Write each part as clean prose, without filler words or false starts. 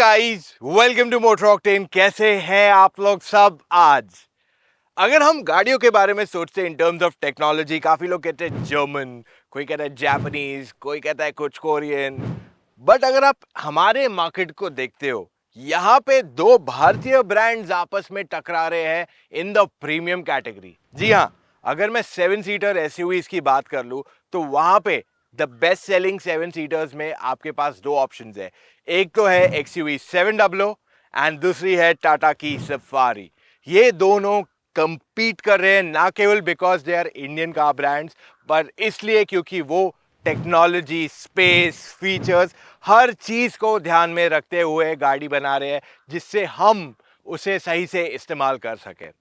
Guys, welcome to motor octane. कैसे हैं आप लोग सब? आज अगर हम गाड़ियों के बारे में सोचते हैं इन टर्म्स ऑफ टेक्नोलॉजी, काफी लोग कहते हैं जर्मन, कोई कहता है जापानीज, कोई कहता है कुछ कोरियन। बट अगर आप हमारे मार्केट को देखते हो, यहाँ पे दो भारतीय ब्रांड्स आपस में टकरा रहे हैं इन द प्रीमियम कैटेगरी। जी हाँ, अगर मैं 7 सीटर एसयूवीज की बात कर लूँ तो वहां पे द बेस्ट सेलिंग 7 सीटर्स में आपके पास दो ऑप्शंस है। एक तो है एक्सयूवी 700 एंड दूसरी है टाटा की सफारी। ये दोनों कंपीट कर रहे हैं ना केवल because they are Indian car brands, पर इसलिए क्योंकि वो टेक्नोलॉजी, स्पेस, फीचर्स, हर चीज को ध्यान में रखते हुए गाड़ी बना रहे हैं जिससे हम उसे सही से इस्तेमाल कर सके।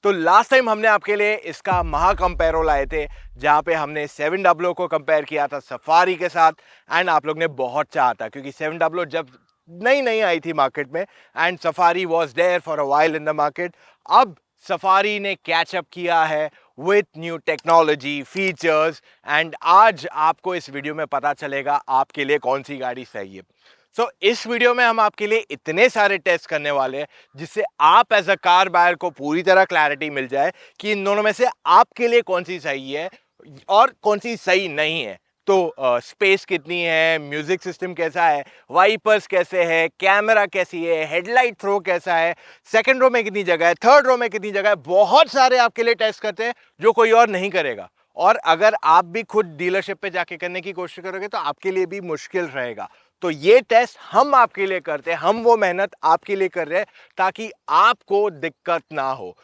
तो लास्ट टाइम हमने आपके लिए इसका महा कंपेरो लाए थे, जहां पे हमने 700 को कंपेयर किया था सफारी के साथ। एंड आप लोग ने बहुत चाहा था क्योंकि 700 जब नई नई आई थी मार्केट में and Safari was there for a while in the market. अब सफारी ने कैचअप किया है with new technology, features, and आज आपको इस वीडियो में पता चलेगा आपके लिए कौन सी गाड़ी सही है। इस वीडियो में हम आपके लिए इतने सारे टेस्ट करने वाले हैं जिससे आप एज अ कार बायर को पूरी तरह क्लैरिटी मिल जाए कि इन दोनों में से आपके लिए कौन सी सही है और कौन सी सही नहीं है। तो स्पेस कितनी है, म्यूजिक सिस्टम कैसा है, वाइपर्स कैसे है, कैमरा कैसी है, हेडलाइट थ्रो कैसा है, सेकंड रो में कितनी जगह है, थर्ड रो में कितनी जगह है, बहुत सारे आपके लिए टेस्ट करते हैं जो कोई और नहीं करेगा। और अगर आप भी खुद डीलरशिप पे जाके करने की कोशिश करोगे तो आपके लिए भी मुश्किल रहेगा। तो ये टेस्ट हम आपके लिए करते हैं, हम वो मेहनत आपके लिए कर रहे हैं ताकि आपको दिक्कत ना हो।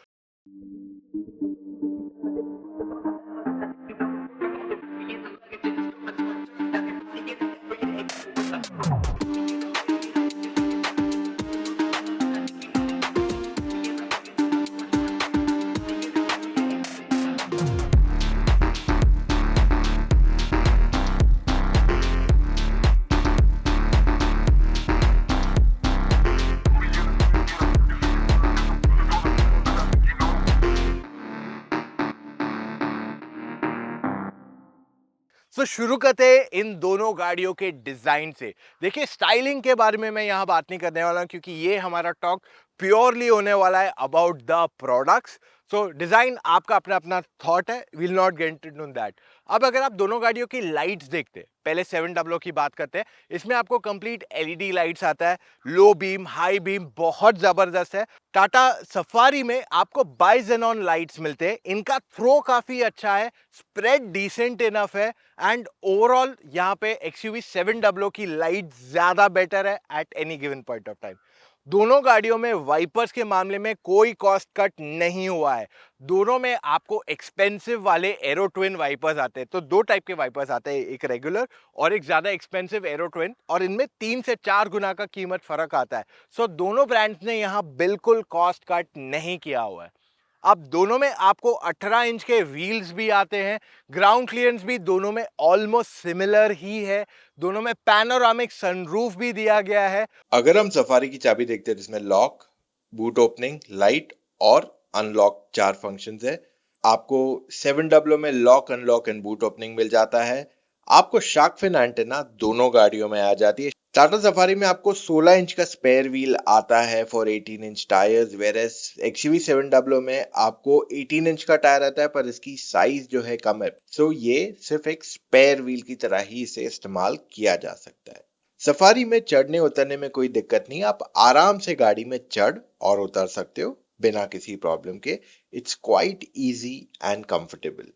शुरू करते हैं इन दोनों गाड़ियों के डिजाइन से। देखिए, स्टाइलिंग के बारे में मैं यहाँ बात नहीं करने वाला हूँ क्योंकि ये हमारा टॉक प्योरली होने वाला है अबाउट द प्रोडक्ट्स। डिजाइन आपका अपना अपना थॉट है, will not get into that. अब अगर आप दोनों गाड़ियों की लाइट्स देखते हैं, पहले 700 की बात करते हैं। इसमें आपको कंप्लीट एलईडी लाइट्स आता है, लो बीम, हाई बीम, बहुत जबरदस्त है। टाटा सफारी में आपको बाइजेनॉन लाइट्स मिलते हैं, इनका थ्रो काफी अच्छा है, स्प्रेड डिसेंट इनफ है एंड ओवरऑल यहाँ पे एक्सयूवी 700 की लाइट ज्यादा बेटर है at any given point of time. दोनों गाड़ियों में वाइपर्स के मामले में कोई कॉस्ट कट नहीं हुआ है। दोनों में आपको एक्सपेंसिव वाले एरो ट्विन वाइपर्स आते हैं। तो दो टाइप के वाइपर्स आते हैं, एक रेगुलर और एक ज्यादा एक्सपेंसिव एरो ट्विन, और इनमें 3 से 4 गुना का कीमत फर्क आता है। दोनों ब्रांड्स ने यहाँ बिल्कुल कॉस्ट कट नहीं किया हुआ है। अब दोनों में आपको 18 इंच के व्हील्स भी आते हैं, ग्राउंड क्लियरेंस भी दोनों में ऑलमोस्ट सिमिलर ही है, दोनों में पैनोरामिक सनरूफ भी दिया गया है। अगर हम सफारी की चाबी देखते हैं जिसमें लॉक, बूट ओपनिंग, लाइट और अनलॉक 4 फंक्शंस है। आपको 700 में lock, unlock and boot opening मिल जाता है। आपको शार्क फिन एंटेना दोनों गाड़ियों में आ जाती है। टाटा सफारी में आपको 16 इंच का स्पेयर व्हील आता है for 18 inch tyres, whereas XUV 700 में आपको 18 इंच का टायर आता है पर इसकी साइज जो है कम है। ये सिर्फ एक स्पेयर व्हील की तरह ही इसे इस्तेमाल किया जा सकता है। सफारी में चढ़ने उतरने में कोई दिक्कत नहीं, आप आराम से गाड़ी में चढ़ और उतर सकते हो बिना किसी प्रॉब्लम के। It's quite easy and comfortable.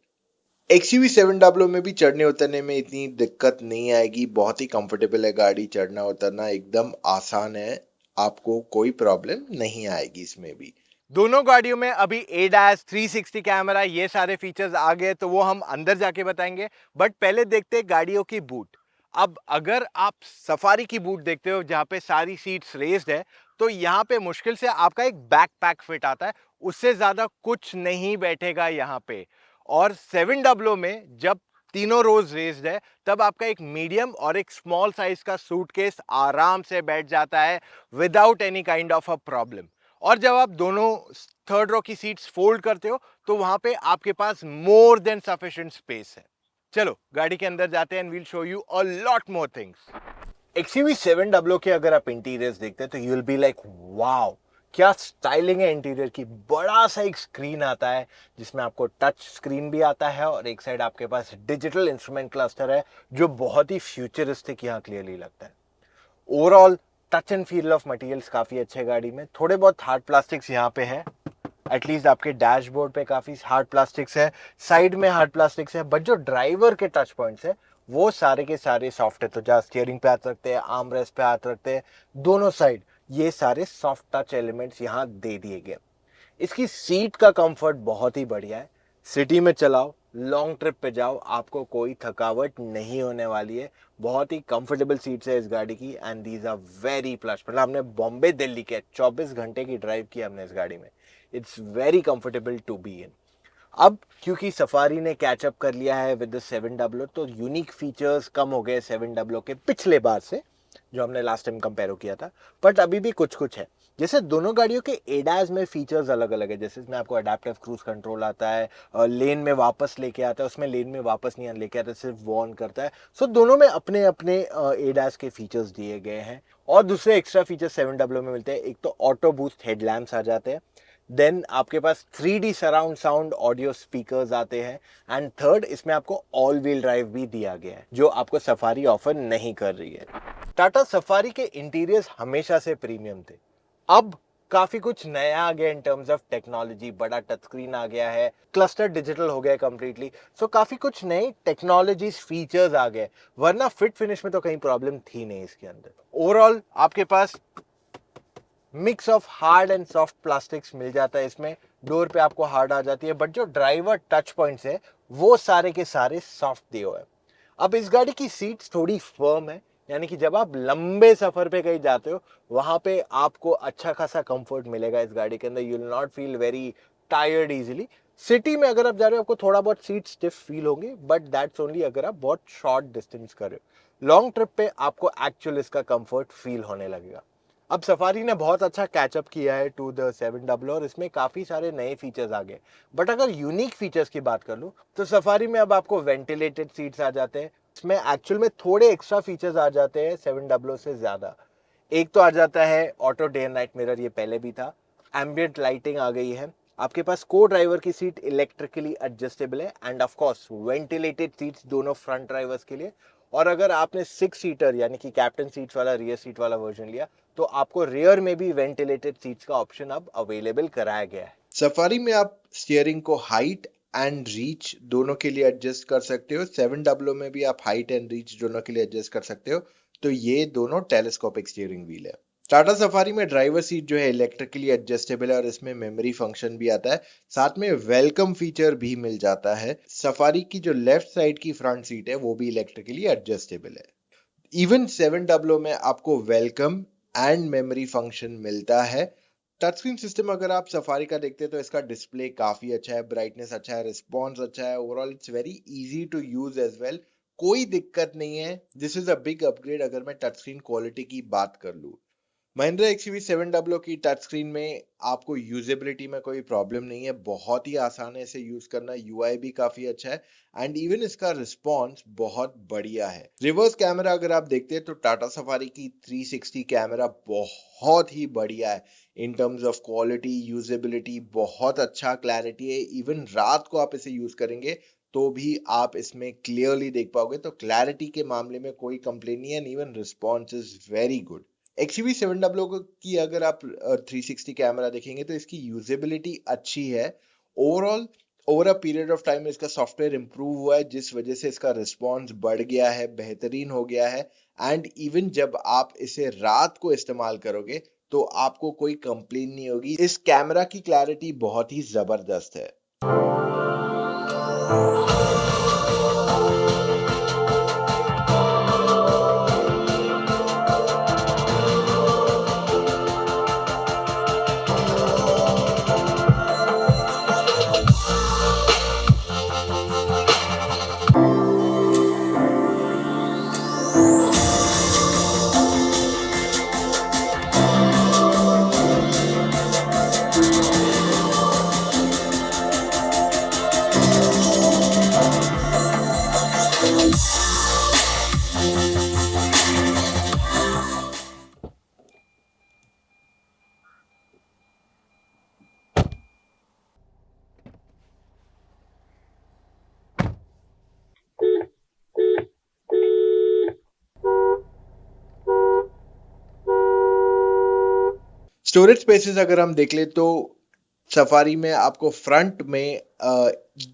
XUV 700 में भी चढ़ने उतरने में इतनी दिक्कत नहीं आएगी, बहुत ही कंफर्टेबल है गाड़ी, चढ़ना उतरना एकदम आसान है, आपको कोई प्रॉब्लम नहीं आएगी इसमें भी। दोनों गाड़ियों में अभी एडास, 360 कैमरा, ये सारे फीचर्स आ गए तो वो हम अंदर जाके बताएंगे। बट पहले देखते हैं गाड़ियों की बूट। अब अगर आप सफारी की बूट देखते हो जहाँ पे सारी सीट्स रेस्ड है, तो यहाँ पे मुश्किल से आपका एक बैकपैक फिट आता है, उससे ज्यादा कुछ नहीं बैठेगा यहाँ पे। और 700 में जब तीनों रोज रेस्ड है तब आपका एक मीडियम और एक स्मॉल साइज का सूटकेस आराम से बैठ जाता है without any kind of a problem. और जब आप दोनों थर्ड रो की सीट्स फोल्ड करते हो तो वहां पे आपके पास मोर देन सफिशिएंट स्पेस है। चलो गाड़ी के अंदर जाते हैं and we'll show you a lot more things. XUV 700 के अगर आप इंटीरियर्स देखते हैं तो you will be like wow, क्या स्टाइलिंग है इंटीरियर की। बड़ा सा एक स्क्रीन आता है जिसमें आपको टच स्क्रीन भी आता है और एक साइड आपके पास डिजिटल इंस्ट्रूमेंट क्लस्टर है जो बहुत ही फ्यूचरिस्टिक यहाँ क्लियरली लगता है। Overall touch and feel of materials काफी अच्छे गाड़ी में, थोड़े बहुत हार्ड प्लास्टिक्स यहाँ पे है, एटलीस्ट आपके डैशबोर्ड पे काफी हार्ड प्लास्टिक्स है, साइड में हार्ड प्लास्टिक्स है, बट जो ड्राइवर के टच पॉइंट्स है वो सारे के सारे सॉफ्ट है। तो जहाँ स्टीयरिंग पे हाथ रखते हैं, आर्म रेस्ट पे हाथ रखते हैं, दोनों साइड ये सारे सॉफ्ट टच एलिमेंट्स यहाँ दे दिए गए। इसकी सीट का कंफर्ट बहुत ही बढ़िया है। सिटी में चलाओ, लॉन्ग ट्रिप पे जाओ, आपको कोई थकावट नहीं होने वाली है। बहुत ही कंफर्टेबल सीट्स है इस गाड़ी की and these are very plus. मतलब हमने बॉम्बे दिल्ली के 24 घंटे की ड्राइव की हमने इस गाड़ी में। It's very comfortable to be in. अब क्योंकि सफारी ने कैचअप कर लिया है विद द 700 तो यूनिक फीचर्स कम हो गए 700 के पिछले बार से जो हमने लास्ट टाइम कंपेयर किया था, बट अभी भी कुछ कुछ है। जैसे दोनों गाड़ियों के एडास में फीचर्स अलग अलग है। जैसे इसमें आपको अडेप्टिव क्रूज कंट्रोल आता है, लेन में वापस लेके आता है, उसमें लेन में वापस नहीं लेके आता, सिर्फ वार्न करता है। सो दोनों में अपने अपने एडास के फीचर्स दिए गए हैं और दूसरे एक्स्ट्रा फीचर्स 700 में मिलते हैं। एक तो ऑटो बूस्ट हेडलैम्प्स आ जाते हैं, देन आपके पास 3D surround sound audio speakers आते हैं एंड थर्ड इसमें आपको ऑल व्हील ड्राइव भी दिया गया है जो आपको सफारी ऑफर नहीं कर रही है। टाटा सफारी के इंटीरियर्स हमेशा से प्रीमियम थे, अब काफी कुछ नया आ गया इन टर्म्स ऑफ टेक्नोलॉजी। बड़ा टच स्क्रीन आ गया है, क्लस्टर डिजिटल हो गया है कंप्लीटली। सो काफी कुछ नई टेक्नोलॉजी फीचर्स आ गए, वरना फिट फिनिश में तो कहीं प्रॉब्लम थी नहीं इसके अंदर। ओवरऑल आपके पास mix of hard and soft plastics मिल जाता है इसमें। डोर पे आपको हार्ड आ जाती है, बट जो ड्राइवर टच पॉइंट्स है वो सारे के सारे सॉफ्ट दिए हुए हैं। अब इस गाड़ी की सीट्स थोड़ी फर्म है, यानी कि जब आप लंबे सफर पे कहीं जाते हो वहां पे आपको अच्छा खासा कंफर्ट मिलेगा इस गाड़ी के अंदर। You will not feel very tired easily. City में अगर आप जा रहे हो आपको थोड़ा बहुत सीट स्टिफ फील होंगे, बट दैट्स ओनली अगर आप बहुत शॉर्ट डिस्टेंस कर रहे हो। लॉन्ग ट्रिप पे आपको एक्चुअल इसका कंफर्ट फील होने लगेगा। अब सफारी ने बहुत अच्छा कैचअप किया है टू द 700 और इसमें काफी सारे नए फीचर्स आ गए। बट अगर यूनिक फीचर्स की बात कर लूं तो सफारी में अब आपको वेंटिलेटेड सीट्स आ जाते हैं। इसमें एक्चुअल में थोड़े एक्स्ट्रा फीचर्स आ जाते हैं 700 से ज्यादा। एक तो आ जाता है auto day and night mirror, ये पहले भी था। एम्बियंट लाइटिंग आ गई है। आपके पास को ड्राइवर की सीट इलेक्ट्रिकली एडजस्टेबल है end of course ventilated seats दोनों फ्रंट ड्राइवर्स के लिए। और अगर आपने 6 सीटर यानी कि कैप्टन सीट्स वाला रियर सीट वाला वर्जन लिया तो आपको रियर में भी वेंटिलेटेड सीट्स का ऑप्शन अब अवेलेबल कराया गया है। सफारी में आप स्टीयरिंग को हाइट एंड रीच दोनों के लिए एडजस्ट कर सकते हो। 700 में भी आप हाइट एंड रीच दोनों के लिए एडजस्ट कर सकते हो। तो ये दोनों टेलीस्कोपिक स्टीयरिंग व्हील है। टाटा सफारी में ड्राइवर सीट जो है इलेक्ट्रिकली एडजस्टेबल है और इसमें मेमोरी फंक्शन भी आता है, साथ में वेलकम फीचर भी मिल जाता है। सफारी की जो लेफ्ट साइड की फ्रंट सीट है वो भी इलेक्ट्रिकली एडजस्टेबल है। इवन 700 में आपको वेलकम एंड मेमोरी फंक्शन मिलता है। टच स्क्रीन सिस्टम अगर आप सफारी का देखते हैं तो इसका डिस्प्ले काफी अच्छा है, ब्राइटनेस अच्छा है, रिस्पॉन्स अच्छा है। Overall it's very easy to use as well, कोई दिक्कत नहीं है। This is a big upgrade अगर मैं टच स्क्रीन क्वालिटी की बात कर लूं। महिंद्रा XUV 700 की टच स्क्रीन में आपको यूजेबिलिटी में कोई प्रॉब्लम नहीं है, बहुत ही आसान है इसे यूज करना। UI भी काफी अच्छा है एंड इवन इसका रिस्पॉन्स बहुत बढ़िया है। रिवर्स कैमरा अगर आप देखते हैं तो टाटा सफारी की 360 कैमरा बहुत ही बढ़िया है in terms of quality, usability, बहुत अच्छा क्लैरिटी है। इवन रात को आप इसे यूज करेंगे तो भी आप इसमें क्लियरली देख पाओगे। तो क्लैरिटी के मामले में कोई कंप्लेन नहीं है and even response is very good. XUV 700 की अगर आप 360 कैमरा देखेंगे तो इसकी यूजेबिलिटी अच्छी है। Overall over a period of time इसका सॉफ्टवेयर इंप्रूव हुआ है जिस वजह से इसका रिस्पॉन्स बढ़ गया है, बेहतरीन हो गया है एंड इवन जब आप इसे रात को इस्तेमाल करोगे तो आपको कोई कंप्लेन नहीं होगी। इस कैमरा की क्लैरिटी बहुत ही जबरदस्त है। स्टोरेज स्पेसेस अगर हम देख ले तो सफारी में आपको फ्रंट में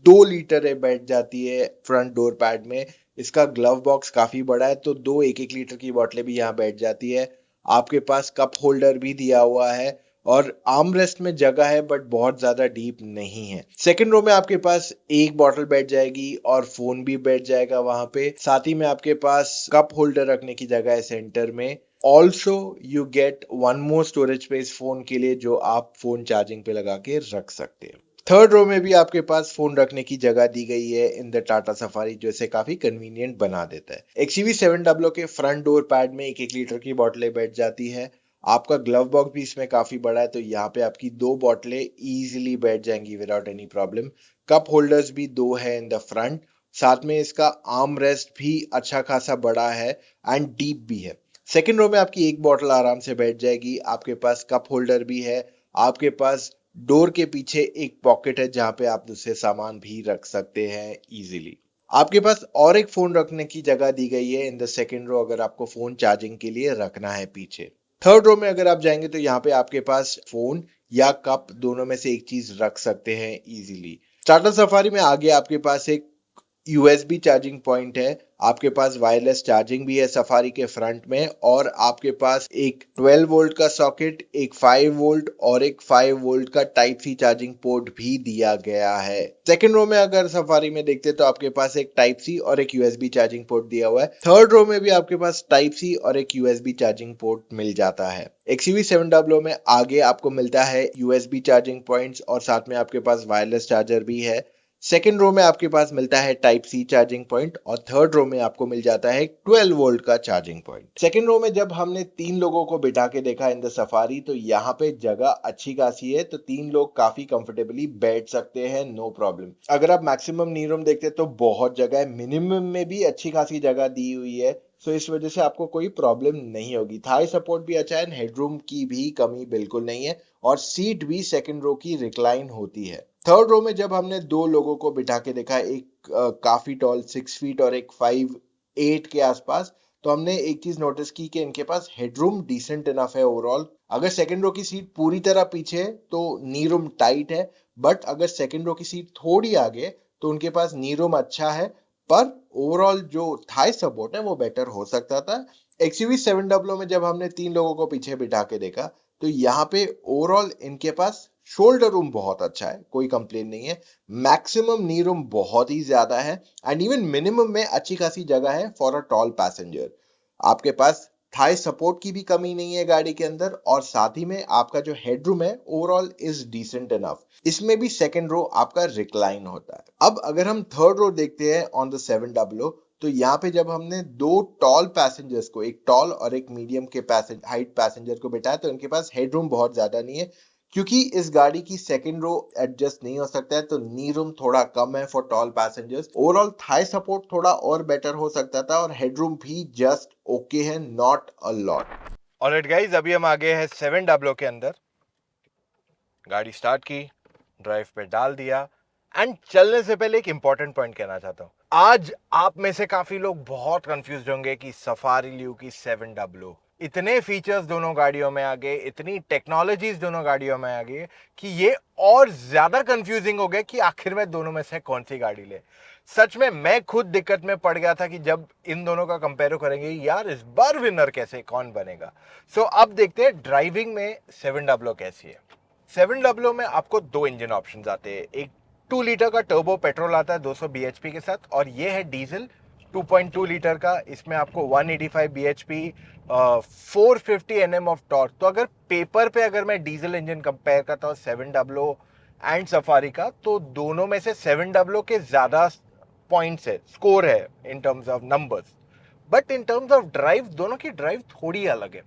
2 लीटर बैठ जाती है फ्रंट डोर पैड में। इसका ग्लव बॉक्स काफी बड़ा है, तो 2 1 1 लीटर की बोतलें भी यहाँ बैठ जाती है। आपके पास कप होल्डर भी दिया हुआ है और आर्म रेस्ट में जगह है, बट बहुत ज्यादा डीप नहीं है। सेकंड रो में आपके पास एक बॉटल बैठ जाएगी और फोन भी बैठ जाएगा वहां पे। साथ ही में आपके पास कप होल्डर रखने की जगह है सेंटर में। Also you get one more storage space phone के लिए, जो आप फोन चार्जिंग पे लगा के रख सकते हैं। थर्ड रो में भी आपके पास फोन रखने की जगह दी गई है इन द टाटा सफारी, जो इसे काफी कन्वीनियंट बना देता है। XUV 700 के फ्रंट डोर पैड में 1 1 लीटर की बोतलें बैठ जाती है। आपका ग्लव बॉक्स भी इसमें काफी बड़ा है, तो यहाँ पे आपकी 2 बोतलें इजीली बैठ जाएंगी without any problem. Cup holders भी 2 है इन द फ्रंट। साथ में इसका आर्म रेस्ट भी अच्छा खासा बड़ा है एंड डीप भी है। सेकेंड रो में आपकी एक बॉटल आराम से बैठ जाएगी। आपके पास कप होल्डर भी है। आपके पास डोर के पीछे एक पॉकेट है जहां पे आप दूसरे सामान भी रख सकते हैं इजीली। आपके पास और एक फोन रखने की जगह दी गई है इन द सेकेंड रो, अगर आपको फोन चार्जिंग के लिए रखना है पीछे। थर्ड रो में अगर आप जाएंगे तो यहाँ पे आपके पास फोन या कप दोनों में से एक चीज रख सकते हैं इजीली। टाटा सफारी में आगे आपके पास एक USB चार्जिंग पॉइंट है। आपके पास वायरलेस चार्जिंग भी है सफारी के फ्रंट में, और आपके पास एक 12 वोल्ट का सॉकेट, एक 5 वोल्ट और एक 5 वोल्ट का टाइप सी चार्जिंग पोर्ट भी दिया गया है। सेकंड रो में अगर सफारी में देखते तो आपके पास एक टाइप सी और एक USB चार्जिंग पोर्ट दिया हुआ है। थर्ड रो में भी आपके पास टाइप सी और एक USB चार्जिंग पोर्ट मिल जाता है। XUV 700 में आगे आपको मिलता है USB चार्जिंग पॉइंट्स और साथ में आपके पास वायरलेस चार्जर भी है। सेकेंड रो में आपके पास मिलता है टाइप सी चार्जिंग पॉइंट और थर्ड रो में आपको मिल जाता है 12 वोल्ट का चार्जिंग पॉइंट। सेकेंड रो में जब हमने 3 लोगों को बिठा के देखा इन द सफारी, तो यहाँ पे जगह अच्छी खासी है, तो 3 लोग काफी कंफर्टेबली बैठ सकते हैं, नो प्रॉब्लम। अगर आप मैक्सिमम नी रूम देखते तो बहुत जगह है, मिनिमम में भी अच्छी खासी जगह दी हुई है, सो इस वजह से आपको कोई प्रॉब्लम नहीं होगी। थाई सपोर्ट भी अच्छा है, हेडरूम की भी कमी बिल्कुल नहीं है, और सीट भी सेकंड रो की रिक्लाइन होती है। थर्ड रो में जब हमने 2 लोगों को बिठा के देखा, एक काफी टॉल 6 फीट और एक 5'8" के आसपास, तो हमने एक चीज नोटिस की कि इनके पास हेडरूम डिसेंट इनफ है ओवरऑल। अगर सेकंड रो की सीट पूरी तरह पीछे है तो नी रूम टाइट है, बट अगर सेकंड रो की सीट थोड़ी आगे तो उनके पास नी रूम अच्छा है, पर ओवरऑल जो थाई सपोर्ट है वो बेटर हो सकता था। XUV 700 में जब हमने 3 लोगों को पीछे बिठा के देखा, तो यहाँ पे ओवरऑल इनके पास शोल्डर रूम बहुत अच्छा है, कोई कंप्लेन नहीं है। मैक्सिमम नी रूम बहुत ही ज्यादा है, एंड इवन मिनिमम में अच्छी खासी जगह है फॉर अ टॉल पैसेंजर। आपके पास थाई सपोर्ट की भी कमी नहीं है गाड़ी के अंदर, और साथ ही में आपका जो हेडरूम है ओवरऑल इज डिसेंट इनफ। इसमें भी सेकंड रो आपका रिक्लाइन होता है। अब अगर हम थर्ड रो देखते हैं ऑन द 700, तो यहाँ पे जब हमने 2 टॉल पैसेंजर्स को, एक टॉल और एक मीडियम के हाइट पैसेंजर को बिठाया, तो इनके पास हेडरूम बहुत ज्यादा नहीं है, क्योंकि इस गाड़ी की सेकंड रो एडजस्ट नहीं हो सकता है, तो नी रूम थोड़ा कम है for tall passengers. Overall thigh support थोड़ा और बेटर हो सकता था, और हेडरूम भी जस्ट ओके है, not a lot. Alright guys, अभी हम आ गए हैं 700 के अंदर। गाड़ी स्टार्ट की, ड्राइव पे डाल दिया, एंड चलने से पहले एक इंपॉर्टेंट पॉइंट कहना चाहता हूं। आज आप में से काफी लोग बहुत कंफ्यूज होंगे कि सफारी ल्यू की 700, इतने फीचर्स दोनों गाड़ियों में आ गए, इतनी टेक्नोलॉजीज दोनों गाड़ियों में आ गई कि ये और ज्यादा कंफ्यूजिंग हो गया कि आखिर में दोनों में से कौन सी गाड़ी ले। सच में मैं खुद दिक्कत में पड़ गया था कि जब इन दोनों का कंपेयर करेंगे, यार इस बार विनर कैसे, कौन बनेगा। सो अब देखते हैं ड्राइविंग में 700 कैसी है। 700 में आपको 2 इंजन ऑप्शंस आते हैं। एक 2 लीटर का टर्बो पेट्रोल आता है 200 bhp के साथ, और ये है डीजल 2.2 लीटर का। इसमें आपको 185 bhp, 450 Nm ऑफ टॉर्क। तो अगर पेपर पे अगर मैं डीजल इंजन कंपेयर करता हूँ 700 एंड सफारी का, तो दोनों में से 700 के ज्यादा पॉइंट्स है, स्कोर है in terms of numbers. But in terms of drive, दोनों की ड्राइव थोड़ी अलग है।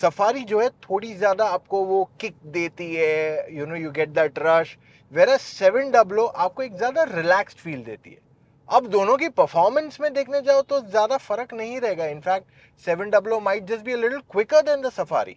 सफारी जो है थोड़ी ज्यादा आपको वो किक देती है, you get that rush, where 700 आपको एक ज्यादा रिलैक्स्ड फील देती है। अब दोनों की परफॉर्मेंस में देखने जाओ तो ज्यादा फर्क नहीं रहेगा। In fact 700 might just be a little quicker than the Safari,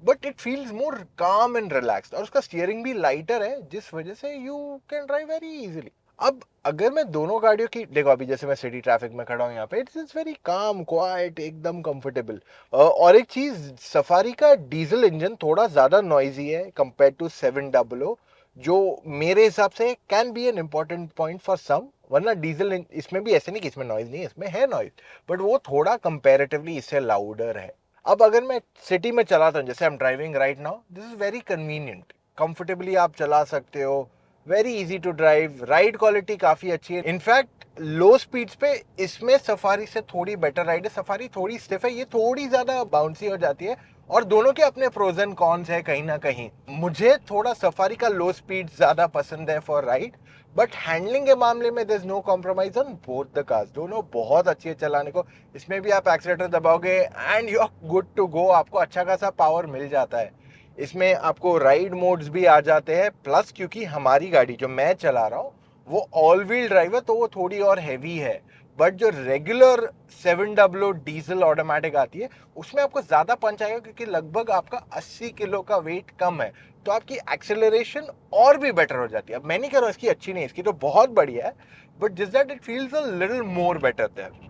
but it feels more calm and relaxed, और उसका स्टीयरिंग भी लाइटर है, जिस वजह से you can drive very easily. अब अगर मैं दोनों गाड़ियों की देखो, अभी जैसे मैं सिटी ट्रैफिक में खड़ा हूँ यहाँ पे, इट्स वेरी काम क्वाइट, एकदम कंफर्टेबल। और एक चीज, सफारी का डीजल इंजन थोड़ा ज्यादा नॉइजी है कंपेयर टू 700, जो मेरे हिसाब से can be an important point for some. वरना डीजल इसमें भी ऐसे नहीं कि इसमें नॉइज नहीं है, इसमें है नॉइज, बट वो थोड़ा कंपेरेटिवली इससे लाउडर है। अब अगर मैं सिटी में चलाता हूँ, जैसे I am driving right now, this is very convenient, comfortably आप चला सकते हो, very easy to drive, ride quality काफी अच्छी है। इनफैक्ट लो स्पीड्स पे इसमें सफारी से थोड़ी बेटर राइड है। सफारी थोड़ी स्टिफ है, ये थोड़ी ज्यादा बाउंसी हो जाती है, और दोनों के अपने प्रोज एंड कॉन्स है कहीं ना कहीं। मुझे थोड़ा सफारी का लो स्पीड ज्यादा पसंद है फॉर राइड, बट हैंडलिंग के मामले में there is no compromise on both the cars. दोनों बहुत अच्छी है चलाने को। इसमें भी आप एक्सीलेटर दबाओगे and you are good to go, आपको अच्छा खासा पावर मिल जाता है। इसमें आपको राइड मोड्स भी आ जाते हैं, प्लस क्योंकि हमारी गाड़ी जो मैं चला रहा हूँ वो ऑल व्हील ड्राइव है, तो वो थोड़ी और हैवी है। बट जो रेगुलर 700 डीजल ऑटोमेटिक आती है, उसमें आपको ज्यादा पंच आएगा, क्योंकि लगभग आपका 80 किलो का वेट कम है, तो आपकी एक्सेलरेशन और भी बेटर हो जाती है। अब मैं नहीं कह रहा हूँ इसकी अच्छी नहीं, इसकी तो बहुत बढ़िया है, but just that it feels a little more better there.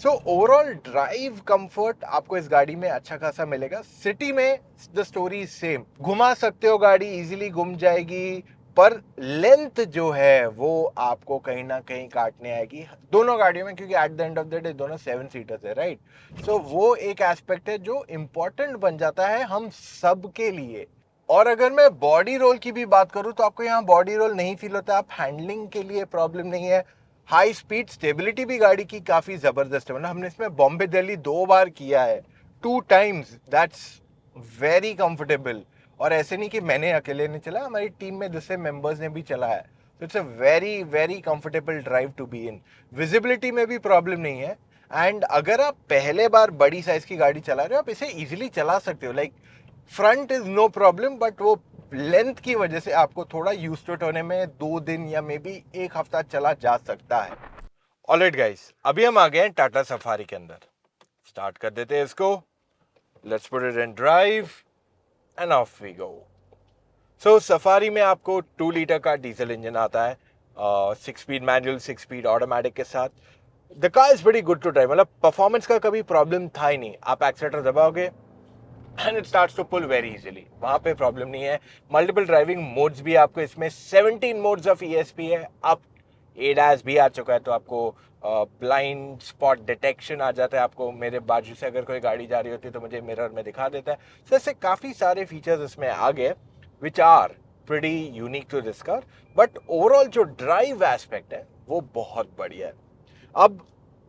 So overall drive comfort आपको इस गाड़ी में अच्छा खासा मिलेगा। सिटी में द स्टोरी इज सेम, घुमा सकते हो, गाड़ी इजीली घूम जाएगी, पर लेंथ जो है वो आपको कहीं ना कहीं काटने आएगी दोनों गाड़ियों में, क्योंकि at the end of the day दोनों 7 सीटर्स है, राइट। सो वो एक एस्पेक्ट है जो इम्पोर्टेंट बन जाता है हम सब के लिए। और अगर मैं बॉडी रोल की भी बात करूं, तो आपको यहाँ बॉडी रोल नहीं फील होता, आप हैंडलिंग के लिए प्रॉब्लम नहीं है। हाई स्पीड स्टेबिलिटी भी गाड़ी की काफी जबरदस्त है, मतलब हमने इसमें बॉम्बे दिल्ली 2 बार किया है, 2 टाइम्स, दैट्स वेरी कंफर्टेबल। और ऐसे नहीं कि मैंने अकेले नहीं चला, हमारी टीम में दूसरे मेंबर्स ने भी चला है, तो it's a very very comfortable drive to be in. Visibility में भी प्रॉब्लम नहीं है, एंड अगर आप पहले बार बड़ी साइज की गाड़ी चला रहे हो, आप इसे इजीली चला सकते हो। Like front is no problem, but वो लेंथ की वजह से आपको थोड़ा यूज्ड टू इट होने में 2 दिन या मे बी 1 हफ्ता चला जा सकता है। ऑलराइट गाइस, अभी हम आ गए हैं टाटा सफारी के अंदर। स्टार्ट कर देते हैं इसको, let's put it in drive and off we go. So Safari में आपको 2 लीटर का डीजल इंजन आता है, 6 स्पीड मैनुअल, 6 स्पीड ऑटोमेटिक के साथ। The car is very good to drive, मतलब परफॉर्मेंस का कभी प्रॉब्लम था ही नहीं। आप एक्सीलेटर दबाओगे and it starts to pull very easily, वहां पे प्रॉब्लम नहीं है। मल्टीपल ड्राइविंग मोड्स भी आपको इसमें 17 मोड्स ऑफ ESP है। अब एडास भी आ चुका है, तो आपको ब्लाइंड स्पॉट डिटेक्शन आ जाता है। आपको मेरे बाजू से अगर कोई गाड़ी जा रही होती है तो मुझे मिरर में दिखा देता है। तो ऐसे काफी सारे फीचर्स इसमें आ गए which are pretty unique to this car. But overall जो ड्राइव एस्पेक्ट है वो बहुत बढ़िया है। अब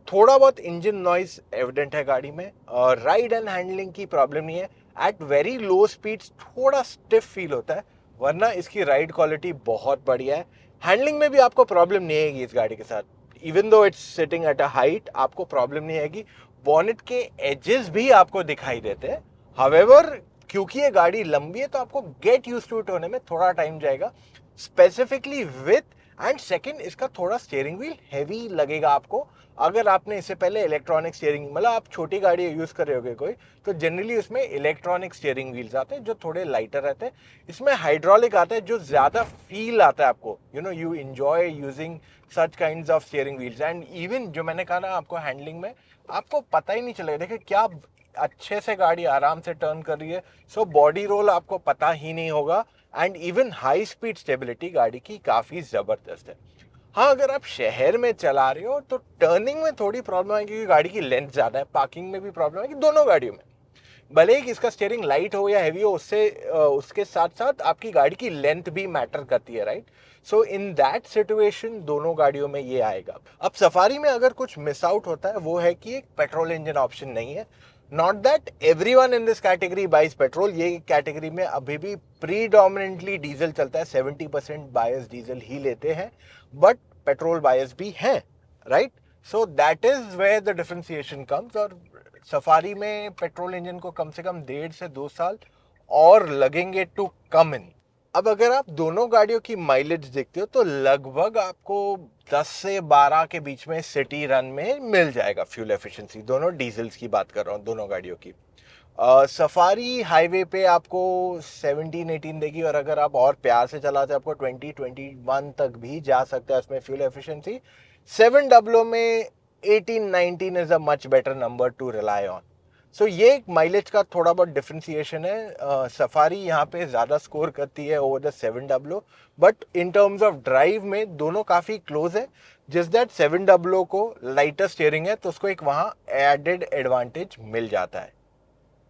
थोड़ा बहुत इंजन नॉइज एविडेंट है गाड़ी में, और राइड एंड हैंडलिंग की प्रॉब्लम नहीं है। एट वेरी लो स्पीड्स थोड़ा स्टिफ फील होता है, वरना इसकी राइड क्वालिटी बहुत बढ़िया है। हैंडलिंग में भी आपको प्रॉब्लम नहीं आएगी इस गाड़ी के साथ, even though it's sitting at a height, आपको प्रॉब्लम नहीं आएगी। बॉनेट के एजेस भी आपको दिखाई देते हैं। हावेवर क्योंकि ये गाड़ी लंबी है, तो आपको गेट यूज टू इट होने में थोड़ा टाइम जाएगा, स्पेसिफिकली विथ। एंड सेकंड, इसका थोड़ा स्टीयरिंग व्हील हैवी लगेगा आपको। अगर आपने इससे पहले इलेक्ट्रॉनिक स्टीयरिंग, मतलब आप छोटी गाड़ी यूज कर रहे होगे कोई, तो जनरली उसमें इलेक्ट्रॉनिक स्टीयरिंग व्हील्स आते हैं जो थोड़े लाइटर रहते हैं। इसमें हाइड्रोलिक आता है जो ज्यादा फील आता है आपको, you enjoy using such kinds of steering wheels. And even जो मैंने कहा ना, आपको हैंडलिंग में आपको पता ही नहीं चलेगा। देखिए क्या अच्छे से गाड़ी आराम से टर्न कर रही है, सो बॉडी रोल आपको पता ही नहीं होगा। And even high speed stability गाड़ी की काफी जबरदस्त है। हाँ, अगर आप शहर में चला रहे हो तो टर्निंग में थोड़ी प्रॉब्लम आएगी, क्योंकि गाड़ी की लेंथ ज्यादा है। पार्किंग में भी प्रॉब्लम आएगी दोनों गाड़ियों में, भले ही इसका स्टीयरिंग लाइट हो या हैवी हो, उससे उसके साथ साथ आपकी गाड़ी की लेंथ भी मैटर करती है, right. So in that situation दोनों गाड़ियों में ये आएगा। अब सफारी में अगर कुछ मिस आउट होता है, वो है कि एक पेट्रोल इंजन ऑप्शन नहीं है। Not that everyone in this category buys petrol, ये कैटेगरी में अभी भी प्रीडोमिनेंटली डीजल चलता है, 70% बायस डीजल ही लेते हैं, बट पेट्रोल बायस भी हैं, right. So that is where the differentiation comes. और सफारी में पेट्रोल इंजन को कम से कम 1.5 से 2 साल और लगेंगे टू कम इन। अब अगर आप दोनों गाड़ियों की माइलेज देखते हो, तो लगभग आपको 10 से 12 के बीच में सिटी रन में मिल जाएगा फ्यूल एफिशिएंसी। दोनों डीजल्स की बात कर रहा हूँ, दोनों गाड़ियों की। सफारी हाईवे पे आपको 17-18 देगी, और अगर आप और प्यार से चलाते हैं आपको 20-21 तक भी जा सकता है उसमें फ्यूल एफिशिएंसी। 700 में 18-19 is a much better number to rely on. So ये एक माइलेज का थोड़ा बहुत डिफ्रेंसिएशन है। सफारी यहाँ पे ज़्यादा स्कोर करती है over the 700, but in terms of drive में दोनों काफ़ी क्लोज है। जिस दैट 700 को लाइटर स्टीयरिंग है तो उसको एक वहाँ एडेड एडवांटेज मिल जाता है।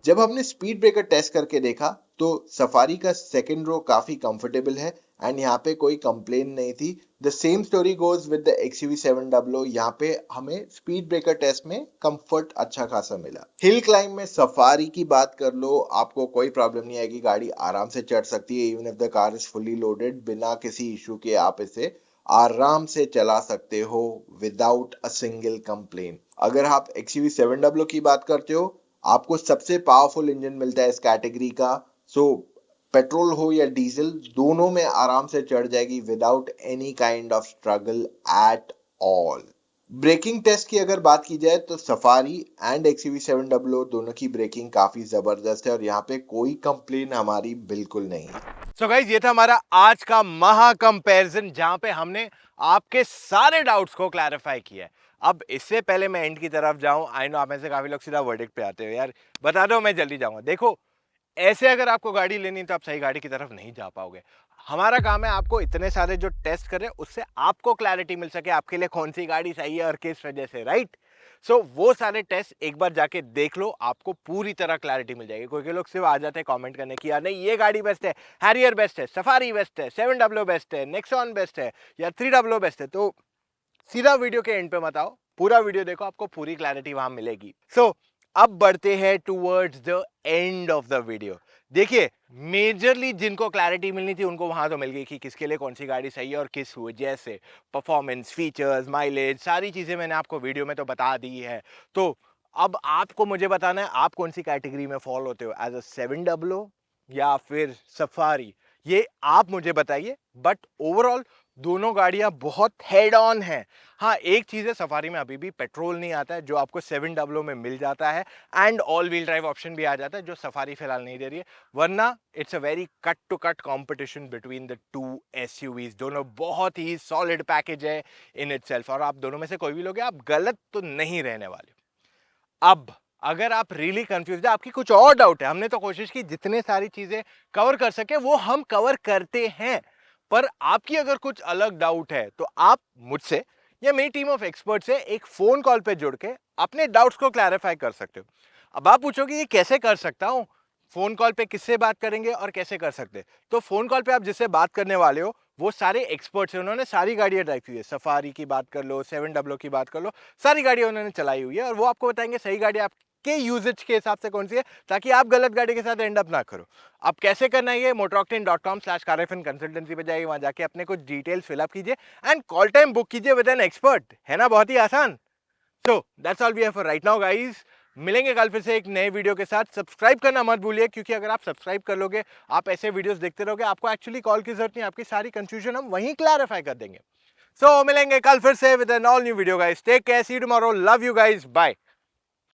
जब हमने स्पीड ब्रेकर टेस्ट करके देखा तो सफारी का सेकंड रो काफी कंफर्टेबल है एंड यहाँ पे कोई कंप्लेन नहीं थी। The same story goes with the XUV 700। यहाँ पे हमें स्पीड ब्रेकर टेस्ट में कंफर्ट अच्छा खासा मिला। हिल क्लाइंब में सफारी की बात कर लो, आपको कोई प्रॉब्लम नहीं आएगी, गाड़ी आराम से चढ़ सकती है। Even if the car is fully loaded, बिना किसी इशू के आप इसे आराम से चला सकते हो विदाउट अ सिंगल कंप्लेन। अगर आप XUV 700 की बात करते हो, आपको सबसे पावरफुल इंजन मिलता है इस कैटेगरी का। सो पेट्रोल हो या डीजल, दोनों में आराम से चढ़ जाएगी without any kind of struggle at all. Braking test की अगर बात की जाए तो सफारी एंड XUV 700 दोनों की ब्रेकिंग काफी जबरदस्त है और यहाँ पे कोई कंप्लेन हमारी बिल्कुल नहीं है। सो गाइस, ये था हमारा आज का महा कंपैरिजन जहां पे हमने आपके सारे डाउट्स को क्लैरिफाई किया है। अब इससे पहले मैं एंड की तरफ जाऊं, आई नो आप में से काफी लोग सीधा वर्डिक्ट पे आते हो, यार बता दो मैं जल्दी जाऊंगा। देखो, ऐसे अगर आपको गाड़ी लेनी है तो आप सही गाड़ी की तरफ नहीं जा पाओगे। हमारा काम है आपको इतने सारे जो टेस्ट करें उससे आपको क्लैरिटी मिल सके आपके लिए कौन सी गाड़ी सही है और किस वजह से, राइट। सो वो सारे टेस्ट एक बार जाके देख लो, आपको पूरी तरह क्लैरिटी मिल जाएगी। कोई लोग सिर्फ आ जाते हैं कमेंट करने की, यार नहीं ये गाड़ी बेस्ट है, हैरियर बेस्ट है, सफारी बेस्ट है, 700 बेस्ट है, नेक्सॉन बेस्ट है, या 300 बेस्ट है। तो सीधा वीडियो के एंड पे मत आओ, पूरा वीडियो देखो, आपको पूरी क्लैरिटी वहां मिलेगी। सो अब बढ़ते हैं towards the end of the video. देखिए, मेजरली जिनको क्लैरिटी मिलनी थी उनको वहां तो मिल गई कि किसके लिए कौन सी गाड़ी सही है और किस वजह से। परफॉर्मेंस, फीचर्स, माइलेज, सारी चीजें मैंने आपको वीडियो में तो बता दी है। तो अब आपको मुझे बताना है आप कौन सी कैटेगरी में फॉलो होते हो, एज अ 700 या फिर सफारी, ये आप मुझे बताइए। बट ओवरऑल दोनों गाड़ियां बहुत हेड ऑन हैं। हाँ, एक चीज है, सफारी में अभी भी पेट्रोल नहीं आता है जो आपको 700 में मिल जाता है, and all wheel drive option भी आ जाता है जो सफारी फिलहाल नहीं दे रही है। वरना it's a very cut to cut competition between the two SUVs। दोनों बहुत ही सॉलिड पैकेज है इन इटसेल्फ, और आप दोनों में से कोई भी लोगे आप गलत तो नहीं रहने वाले। अब अगर आप रियली कंफ्यूज है, आपकी कुछ और डाउट है, हमने तो कोशिश की जितने सारी चीजें कवर कर सके वो हम कवर करते हैं, पर आपकी अगर कुछ अलग डाउट है तो आप मुझसे या मेरी टीम ऑफ एक्सपर्ट से एक फोन कॉल पे जुड़ के अपने डाउट्स को क्लैरिफाई कर सकते हो। अब आप पूछोगे ये कैसे कर सकता हूं, फोन कॉल पे किससे बात करेंगे और कैसे कर सकते हैं? तो फोन कॉल पे आप जिससे बात करने वाले हो वो सारे एक्सपर्ट्स हैं, उन्होंने सारी गाड़ियां ड्राइव की है। सफारी की बात कर लो, 700 की बात कर लो, सारी गाड़ियां उन्होंने चलाई हुई है और वो आपको बताएंगे सही गाड़ी आपके यूजेज के हिसाब से कौन सी है, ताकि आप गलत गाड़ी के साथ एंड अप ना करो। अब कैसे करना है, ये motoroctane.com/carfn कंसल्टेंसी पे जाइए, वहां जाके अपने कुछ डिटेल्स फिलअप कीजिए एंड कॉल टाइम बुक कीजिए विद एन एक्सपर्ट। है ना बहुत ही आसान। So that's all we have for right now guys. मिलेंगे कल फिर से एक नए वीडियो के साथ। सब्सक्राइब करना मत भूलिए, क्योंकि अगर आप सब्सक्राइब कर लोगे, आप ऐसे वीडियोस देखते रहोगे, आपको एक्चुअली कॉल की जरूरत नहीं, आपकी सारी कंफ्यूजन हम वहीं क्लैरिफाई कर देंगे। सो मिलेंगे कल फिर से with an all new video guys. Take care, see you tomorrow, love you guys, bye.